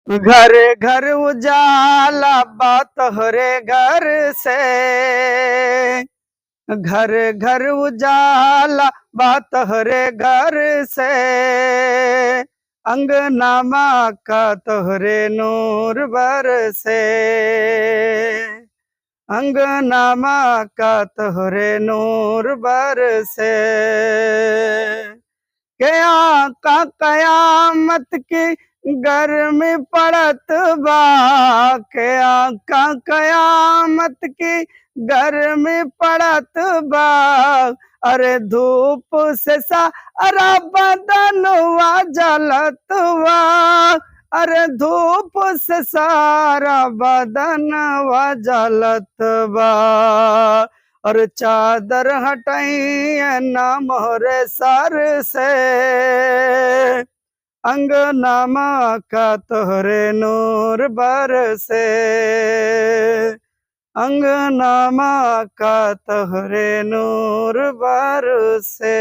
घर घर उजाला बात हरे घर से, घर घर उजाला बात हरे घर से, अंगनामा का तोहरे नूर बरसे, अंगनामा का तोहरे नूर बरसे। क्या का कयामत की गर्मी पड़त बा, क्या का कयामत की गर्मी पड़त बा, अरे धूप से सारा बदनवा जलत बा, अरे धूप से सारा बदनवा जलत बा, और चादर हटाइए ना मोरे सर से, अंगनामा का तोहरे नूर बरसे, अंगनामा का तोहरे नूर बरसे।